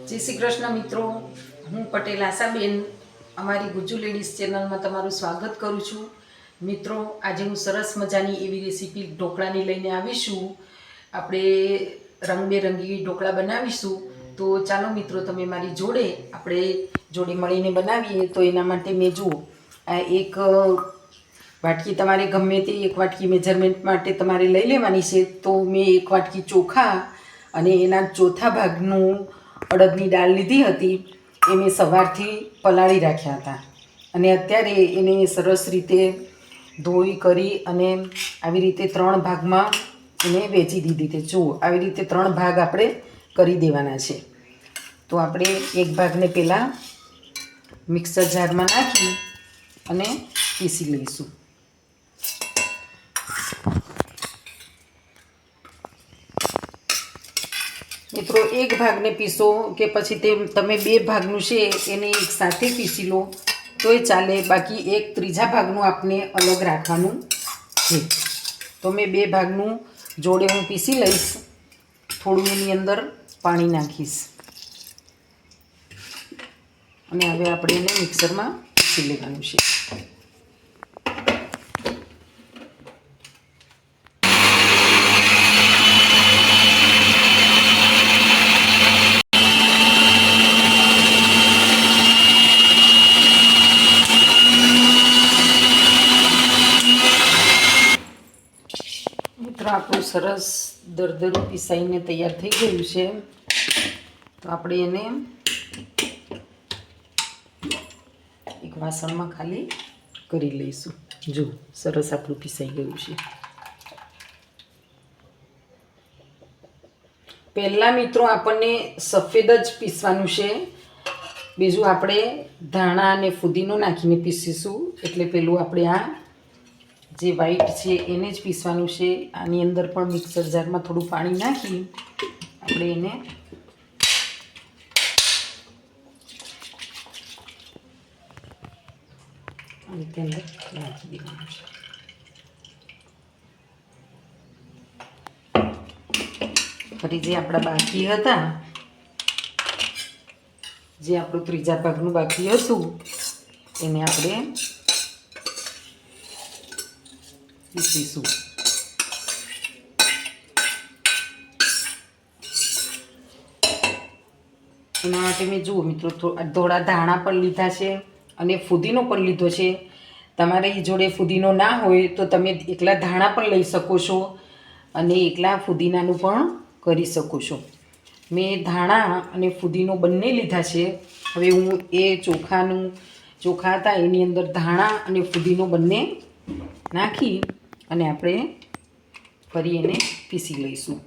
જય શ્રી કૃષ્ણ મિત્રો, હું પટેલ આશાબેન અમારી ગુજ્જુ લેડીઝ ચેનલમાં તમારું સ્વાગત કરું છું. મિત્રો, આજે હું સરસ મજાની એવી રેસીપી ઢોકળાની લઈને આવીશું. આપણે રંગબેરંગી ઢોકળા બનાવીશું. તો ચાલો મિત્રો, તમે મારી જોડે મળીને બનાવીએ. તો એના માટે મેં જુઓ, આ એક વાટકી તમારે ગમે તે એક વાટકી મેજરમેન્ટ માટે તમારે લઈ લેવાની છે. તો મેં એક વાટકી ચોખા અને એના ચોથા ભાગનું અડદની દાળ લીધી હતી. એ મેં સવારથી પલાળી રાખ્યા હતા અને અત્યારે એને સરસ રીતે ધોઈ કરી અને આવી રીતે 3 ભાગમાં એને વેચી દીધી હતી. જુઓ, આવી રીતે 3 ભાગ આપણે કરી દેવાના છે. તો આપણે એક ભાગને પહેલાં મિક્સર જારમાં નાખી અને પીસી લઈશું. મિત્રો, એક ભાગને પીસો કે પછી તમે 2 ભાગનું છે એને એક સાથે પીસી લો તોય ચાલે. બાકી એક ત્રીજા ભાગનું આપણે અલગ રાખવાનું છે. તો મેં 2 ભાગનું જોડે હું પીસી લઈશ. થોડું એની અંદર પાણી નાખીશ અને હવે આપણે એને મિક્સરમાં પીસી લેવાનું છે. આપણું સરસ દરદરું પીસાઈને તૈયાર થઈ ગયું છે. તો આપણે એને એક વાસણમાં ખાલી કરી લઈશું. જો સરસ આપણું પીસાઈ ગયું છે. પહેલાં મિત્રો આપણને સફેદ જ પીસવાનું છે. બીજું આપણે ધાણા અને ફુદીનો નાખીને પીસીશું. એટલે પેલું આપણે આ જે વ્હાઈટ છે એને જ પીસવાનું છે. આની અંદર પણ મિક્સર જારમાં થોડું પાણી નાખી આપણે એને અંદર નાખી દેવાનું છે. ફરી જે આપણા બાકી હતા, જે આપણું ત્રીજા ભાગનું બાકી હતું એને આપણે પીસીશું. એના માટે મેં જુઓ મિત્રો, થોડા ધાણા પણ લીધા છે અને ફુદીનો પણ લીધો છે. તમારી જોડે ફુદીનો ના હોય તો તમે એકલા ધાણા પણ લઈ શકો છો અને એકલા ફુદીનાનું પણ કરી શકો છો. મેં ધાણા અને ફુદીનો બંને લીધા છે. હવે હું એ ચોખા હતા એની અંદર ધાણા અને ફુદીનો બંને નાખી અને આપણે ફરી એને પીસી લઈશું.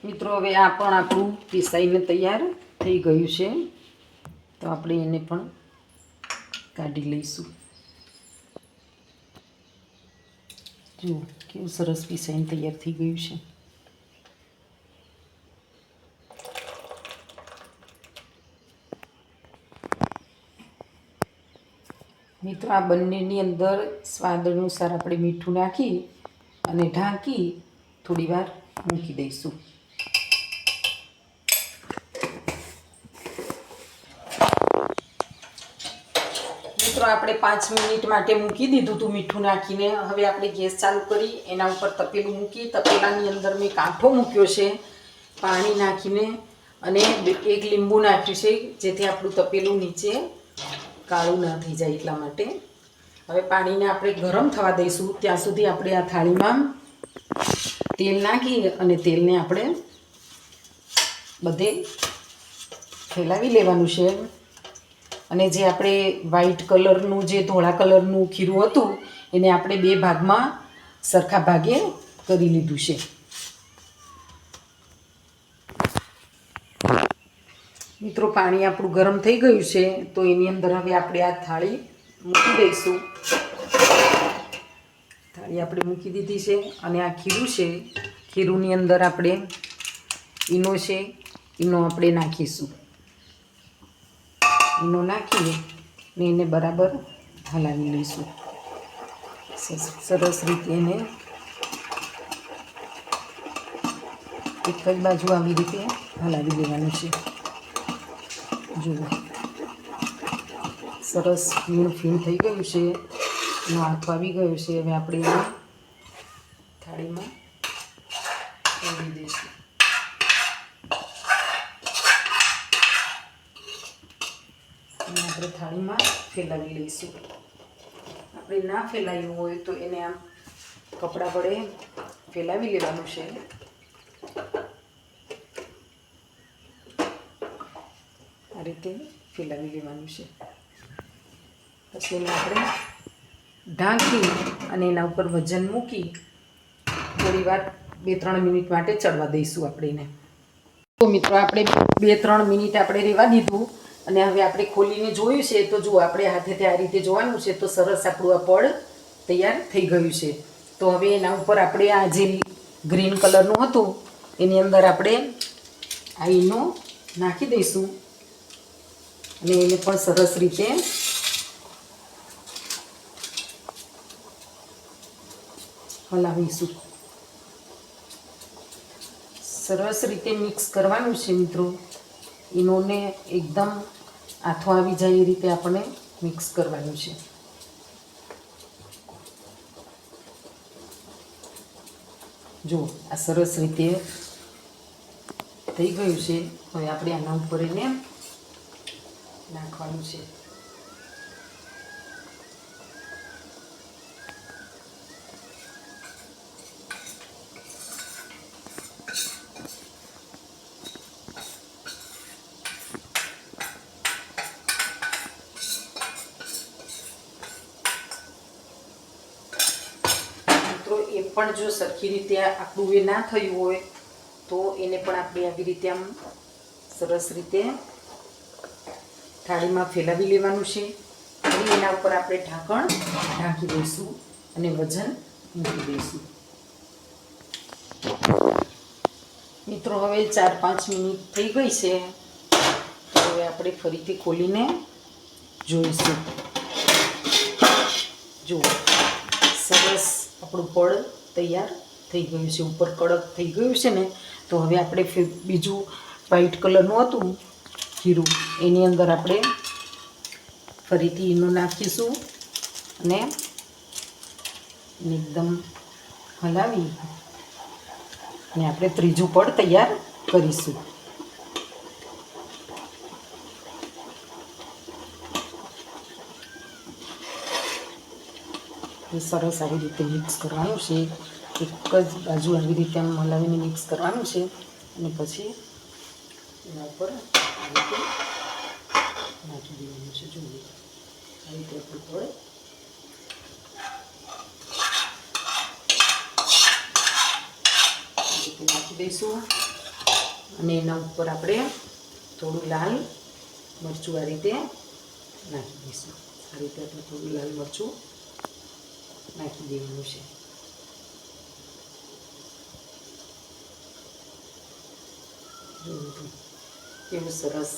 મિત્રો, હવે આ પણ આપણું પીસાઈને તૈયાર થઈ ગયું છે. તો આપણે એને પણ કાઢી લઈશું. જુઓ કેવું સરસ પીસાઈને તૈયાર થઈ ગયું છે. મિત્રો, આ બંનેની અંદર સ્વાદ અનુસાર આપણે મીઠું નાખી અને ઢાંકી થોડી વાર મૂકી દઈશું. મિત્રો, આપણે 5 મિનિટ માટે મૂકી દીધું હતું મીઠું નાખીને. હવે આપણે ગેસ ચાલુ કરી એના ઉપર તપેલું મૂકી તપેલાની અંદર મેં કાંઠો મૂક્યો છે પાણી નાખીને અને 1 લીંબુ નાખ્યું છે, જેથી આપણું તપેલું નીચે કાળું ના થઈ જાય એટલા માટે. હવે પાણીને આપણે ગરમ થવા દઈશું. ત્યાં સુધી આપણે આ થાળીમાં તેલ નાખી અને તેલને આપણે બધે ફેલાવી લેવાનું છે. અને જે આપણે વ્હાઈટ કલરનું જે ધોળા કલરનું ખીરું હતું એને આપણે 2 ભાગમાં સરખા ભાગે કરી લીધું છે. મિત્રો, પાણી આપણું ગરમ થઈ ગયું છે. તો એની અંદર હવે આપણે આ થાળી મૂકી દઈશું. થાળી આપણે મૂકી દીધી છે અને આ ખીરું છે. ખીરુંની અંદર આપણે ઈનો છે, ઈનો આપણે નાખીશું. ઈનો નાખીએ ને એને બરાબર હલાવી લઈશું. સરસ રીતે એને એક જ બાજુ આવી રીતે હલાવી લેવાનું છે. જુઓ સરસ ફીણ થઈ ગયું છે, એનો હાથો આવી ગયો છે. હવે આપણે એને થાળીમાં રેડી દઈશું. અને આપણે થાળીમાં ફેલાવી લઈશું. આપણે ના ફેલાયું હોય તો એને આમ કપડાં વડે ફેલાવી લેવાનું છે. આ રીતે ફેલાવી લેવાનું છે. પછી એને આપણે ઢાંકી અને એના ઉપર વજન મૂકી થોડી વાર 2-3 મિનિટ માટે ચડવા દઈશું આપણે એને. તો મિત્રો આપણે 2-3 મિનિટ આપણે રહેવા દીધું અને હવે આપણે ખોલીને જોયું છે તો જુઓ આપણે હાથેથી આ રીતે જોવાનું છે તો સરસ આપણું આ પડ તૈયાર થઈ ગયું છે. તો હવે એના ઉપર આપણે આ જે ગ્રીન કલરનું હતું એની અંદર આપણે આ ઈનો નાખી દઈશું અને એને પણ સરસ રીતે હલાવીશું. સરસ રીતે મિક્સ કરવાનું છે મિત્રો. ઈનોને એકદમ આથો આવી જાય એ રીતે આપણે મિક્સ કરવાનું છે. જો આ સરસ રીતે થઈ ગયું છે. હવે આપણે આના ઉપર એને નાખવાનું છે. એ પણ જો સરખી રીતે આપણું એ ના થયું હોય તો એને પણ આપણે આવી રીતે આમ સરસ રીતે થાળીમાં ફેલાવી લેવાનું છે. અને એના ઉપર આપણે ઢાંકણ ઢાંકી દઈશું અને વજન મૂકી દઈશું. મિત્રો હવે 4-5 મિનિટ થઈ ગઈ છે. તો હવે આપણે ફરીથી ખોલીને જોઈશું. જુઓ સરસ આપણું પડ તૈયાર થઈ ગયું છે. ઉપર કડક થઈ ગયું છે ને. તો હવે આપણે બીજું વ્હાઈટ કલરનું હતું ખીરું એની અંદર આપણે ફરીથી ઈનો નાખીશું અને એકદમ હલાવી અને આપણે ત્રીજું પડ તૈયાર કરીશું. સરસ આવી રીતે મિક્સ કરવાનું છે. એક જ બાજુ આવી રીતે આમ હલાવીને મિક્સ કરવાનું છે અને પછી એના ઉપર આ રીતે નાખી દેવાનું છે. જોઈએ આ રીતે આપણું પડ નાખી દઈશું અને એના ઉપર આપણે થોડું લાલ મરચું આ રીતે નાખી દઈશું. આ રીતે આપણે થોડું લાલ મરચું નાખી દેવાનું છે. કેવું સરસ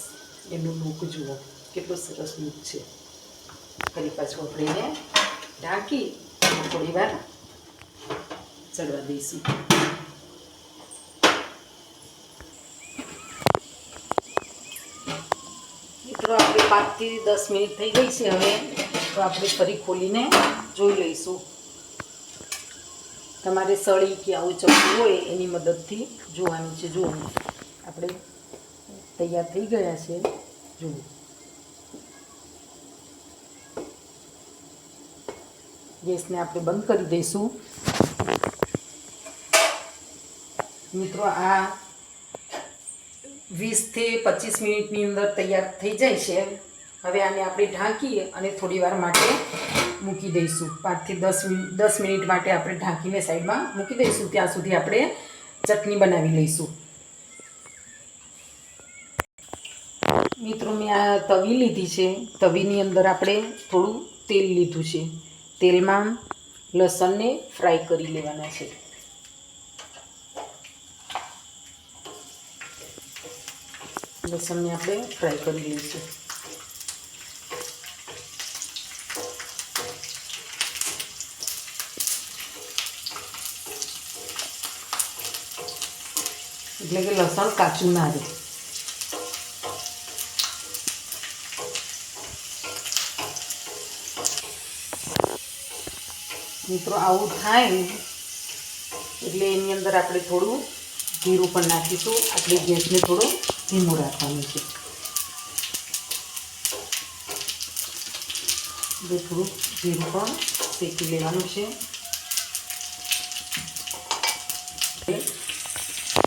એનું લુક જુઓ, કેટલો સરસ લુક છે. ફરી પાછું આપણે એને ઢાંકી થોડી વાર ચડવા દઈશું. મિત્રો આપણે 5 થી 10 મિનિટ થઈ ગઈ છે. હવે તો આપણે ફરી ખોલીને જોઈ લઈશું. તમારે સળી કે આવું ચપ્પુ હોય એની મદદથી જોવાનું છે. જુઓ આપણે તૈયાર થઈ ગયા છે. જુઓ ગેસને આપણે બંધ કરી દઈશું. મિત્રો આ 20 થી 25 મિનિટની અંદર તૈયાર થઈ જાય છે. હવે આને આપણે ઢાંકી અને થોડી વાર માટે મૂકી દઈશું. 5 થી 10 મિનિટ માટે આપણે ઢાંકીને સાઈડમાં મૂકી દઈશું. ત્યાં સુધી આપણે ચટણી બનાવી લઈશું. મિત્રો મેં આ તવી લીધી છે. તવીની અંદર આપણે થોડું તેલ લીધું છે. તેલમાં લસણને ફ્રાય કરી લેવાના છે. લસણને આપણે ફ્રાય કરી લઈશું. એટલે કે લસણ કાચું ના રહે. મિત્રો આવું થાય એટલે એની અંદર આપણે થોડું જીરું પણ નાખીશું. આપણે ગેસને થોડો ધીમો રાખવાનું છે. થોડું જીરું પણ શેકી લેવાનું છે.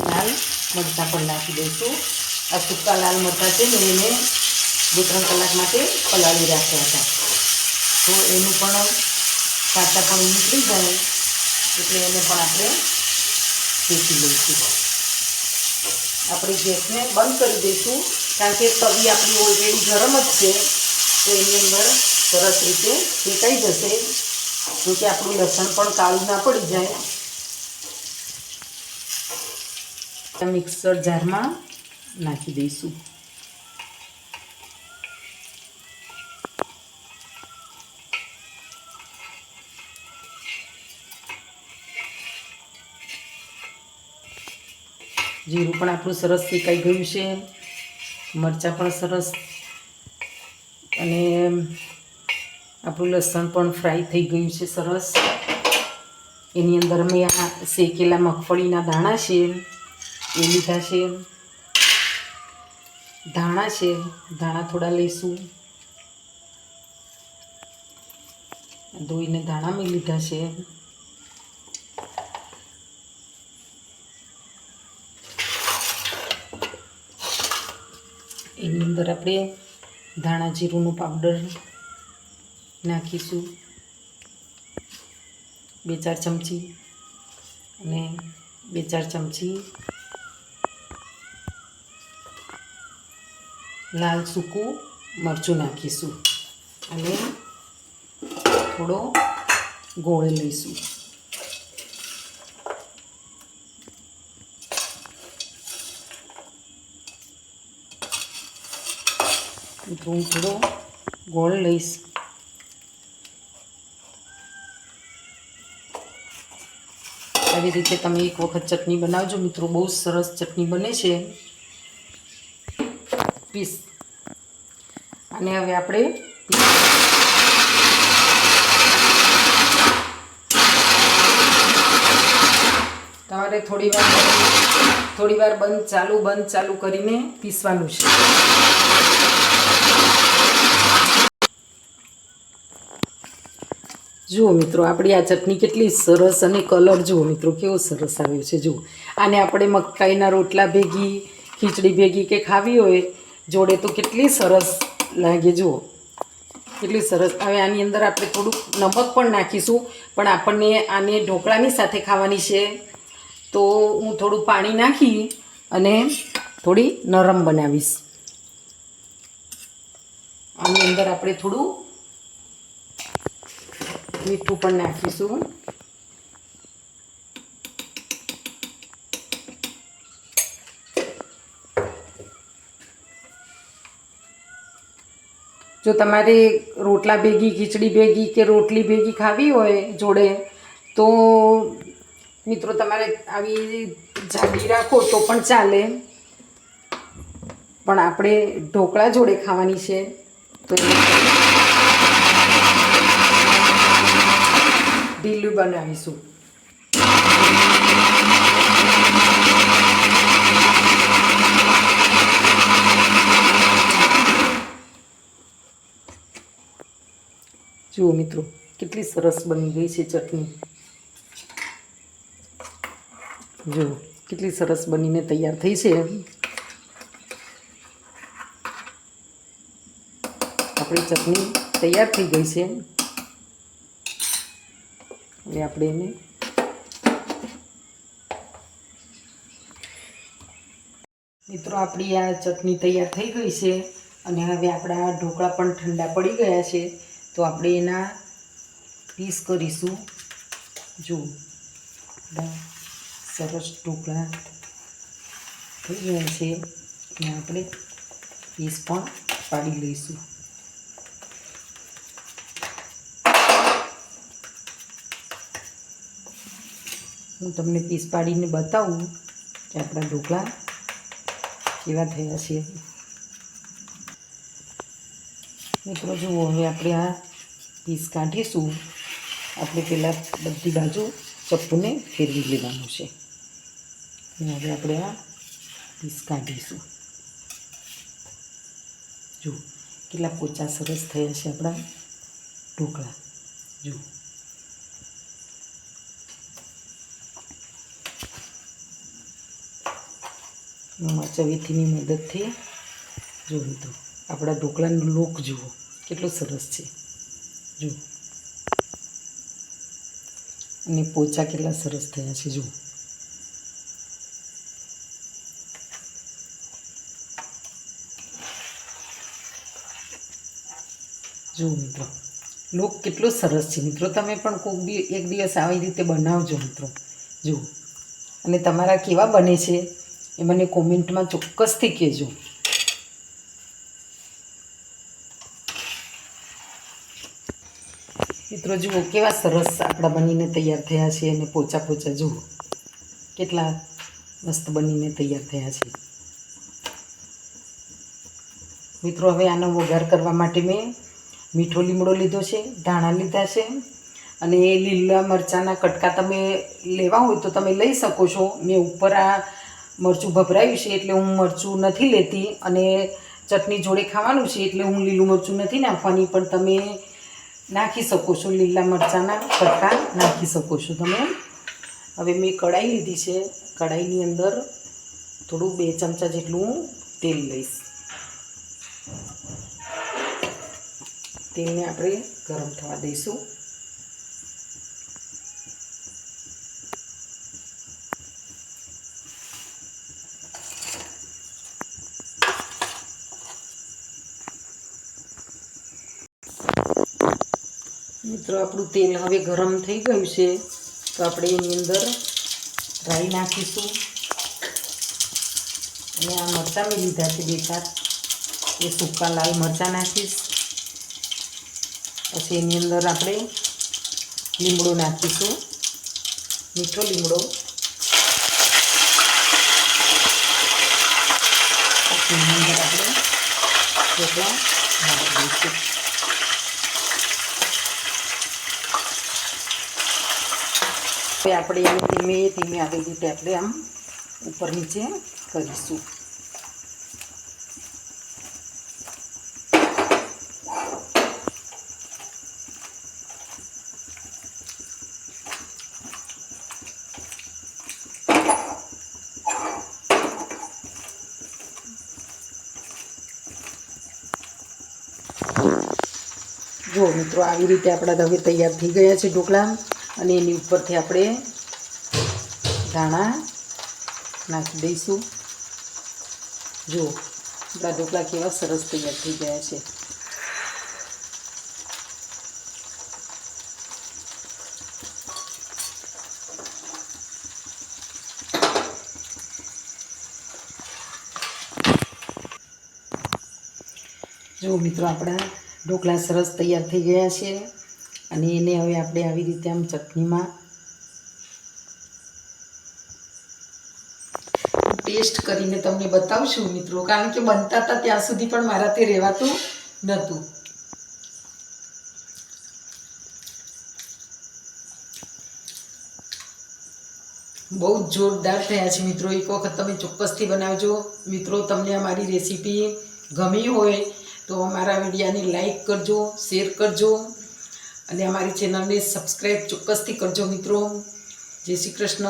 લાલ મરચાં પણ નાખી દઈશું. આ સૂકા લાલ મરચાં છે ને એને 2-3 કલાક માટે પલાળી રાખ્યા હતા, તો એનું પણ કાચા પણ નીકળી જાય એટલે એને પણ આપણે શેકી લઈશું. આપણે ગેસને બંધ કરી દઈશું, કારણ કે તવી આપણી ઓલરેડી ગરમ જ છે, તો એની અંદર સરસ રીતે શેકાઈ જશે, જો કે આપણું લસણ પણ કાળું ના પડી જાય. મિક્સર જારમાં નાખી દઈશું. જીરું પણ આપણું સરસ શેકાઈ ગયું છે, મરચાં પણ સરસ, અને આપણું લસણ પણ ફ્રાય થઈ ગયું છે સરસ. એની અંદર મેં આ શેકેલા મગફળીના દાણા છે એ લીધા છે. ધાણા છે, ધાણા થોડા લઈશું. ધોઈને ધાણા મેં લીધા છે. એની અંદર આપણે ધાણા જીરુંનું પાવડર નાખીશું 2-4 ચમચી, અને 2-4 ચમચી લાલ સૂકું મરચું નાખીશું, અને થોડો ગોળ લઈશું. હું થોડો ગોળ લઈશ. આવી રીતે તમે એક વખત ચટણી બનાવજો મિત્રો, બહુ સરસ ચટણી બને છે. અને હવે આપણે તમારે થોડી વાર બંધ ચાલુ કરીને પીસવાનું છે. જુઓ મિત્રો, આપણી આ ચટણી કેટલી સરસ, અને કલર જુઓ મિત્રો કેવો સરસ આવ્યો છે. જુઓ, આને આપણે મકાઈના રોટલા ભેગી, ખીચડી ભેગી કે ખાવી હોય જોડે તો કેટલી સરસ લાગે. જુઓ કેટલી સરસ. હવે આની અંદર આપણે થોડુંક નમક પણ નાખીશું, પણ આપણને આને ઢોકળાની સાથે ખાવાની છે, તો હું થોડું પાણી નાખી અને થોડી નરમ બનાવીશ. આની અંદર આપણે થોડું મીઠું પણ નાખીશું. જો તમારે રોટલા ભેગી, ખીચડી ભેગી કે રોટલી ભેગી ખાવી હોય જોડે, તો મિત્રો તમારે આવી જાડી રાખો તો પણ ચાલે, પણ આપણે ઢોકળા જોડે ખાવાની છે તો ઢીલું બનાવીશું. જુઓ મિત્રો કેટલી સરસ બની ગઈ છે ચટણી. જુઓ કેટલી સરસ બનીને તૈયાર થઈ છે. આપણી ચટણી તૈયાર થઈ ગઈ છે. હવે આપણે એને મિત્રો આપણી આ ચટણી તૈયાર થઈ ગઈ છે, અને હવે આપણા ઢોકળા પણ ઠંડા પડી ગયા છે, તો આપણે એના પીસ કરીશું. જુઓ સરસ ઢોકળા થઈ ગયા છે. અને આપણે પીસ પણ પાડી લઈશું. હું તમને પીસ પાડીને બતાવું કે આપણા ઢોકળા કેવા થયા છે. મિત્રો જુઓ, હવે આપણે આ પીસ કાઢીશું. આપણે પહેલાં બધી બાજુ ચપ્પુને ફેરવી લેવાનું છે. અને હવે આપણે આ પીસ કાઢીશું. જુઓ કેટલા પોચા સરસ થયા છે આપણા ઢોકળા. જુઓ ચવીથીની મદદથી જુઓ મિત્રો આપણા ઢોકળાનો લુક જુઓ કેટલો સરસ છે. જુઓ અને પોચા કેટલા સરસ થયા છે. જુઓ જુઓ મિત્રો લુક કેટલો સરસ છે. મિત્રો તમે પણ એક દિવસ આવી રીતે બનાવજો મિત્રો. જુઓ અને તમારા કેવા બને છે એ મને કોમેન્ટમાં ચોક્કસથી કહેજો. મિત્રો જુઓ કેવા સરસ આપણા બનીને તૈયાર થયા છે. અને પોચા પોચા જુઓ કેટલા મસ્ત બનીને તૈયાર થયા છે. મિત્રો હવે આનો વઘાર કરવા માટે મેં મીઠો લીમડો લીધો છે, ધાણા લીધા છે અને લીલા મરચાંના કટકા તમે લેવા હોય તો તમે લઈ શકો છો. મેં ઉપર આ મરચું ભભરાયું છે એટલે હું મરચું નથી લેતી, અને ચટણી જોડે ખાવાનું છે એટલે હું લીલું મરચું નથી નાખવાની, પણ તમે નાખી શકો છો. લીલા મરચાંના કટકા નાખી શકો છો તમે. હવે મેં કઢાઈ લીધી છે. કઢાઈની અંદર થોડું 2 ચમચા જેટલું તેલ લઈશ. તેલને આપણે ગરમ થવા દઈશું. મિત્રો આપણું તેલ હવે ગરમ થઈ ગયું છે, તો આપણે એની અંદર રાઈ નાખીશું. અને આ મરચાં મેં લીધા છે 2-4, એ સૂકા લાલ મરચાં નાખીશ. પછી એની અંદર આપણે લીમડો નાખીશું, મીઠો લીમડો. પછી એની અંદર આપણે ઢોકળા નાખી દઈશું. હવે આપણે એને ધીમે ધીમે આવી રીતે આપણે આમ ઉપર નીચે કરીશું. જો મિત્રો આવી રીતે આપણા હવે તૈયાર થઈ ગયા છે ઢોકળા. અને એની ઉપરથી આપણે ધાણા નાખી દઈશું. જો આપણા ઢોકળા કેવા સરસ તૈયાર થઈ ગયા છે. જો મિત્રો આપણા ઢોકળા સરસ તૈયાર થઈ ગયા છે. અને એને હવે આપણે આવી રીતે આમ ચટણીમાં ટેસ્ટ કરીને તમને બતાવશું મિત્રો, કારણ કે બનતા હતા ત્યાં સુધી પણ મારાથી રહેવાતું નહોતું. બહુ જ જોરદાર થયા છે મિત્રો. એક વખત તમે ચોક્કસથી બનાવજો મિત્રો. તમને અમારી રેસીપી ગમી હોય તો અમારા વિડીયોને લાઈક કરજો, શેર કરજો અને અમારી ચેનલને સબસ્ક્રાઈબ ચોક્કસથી કરજો મિત્રો. જય શ્રી કૃષ્ણ.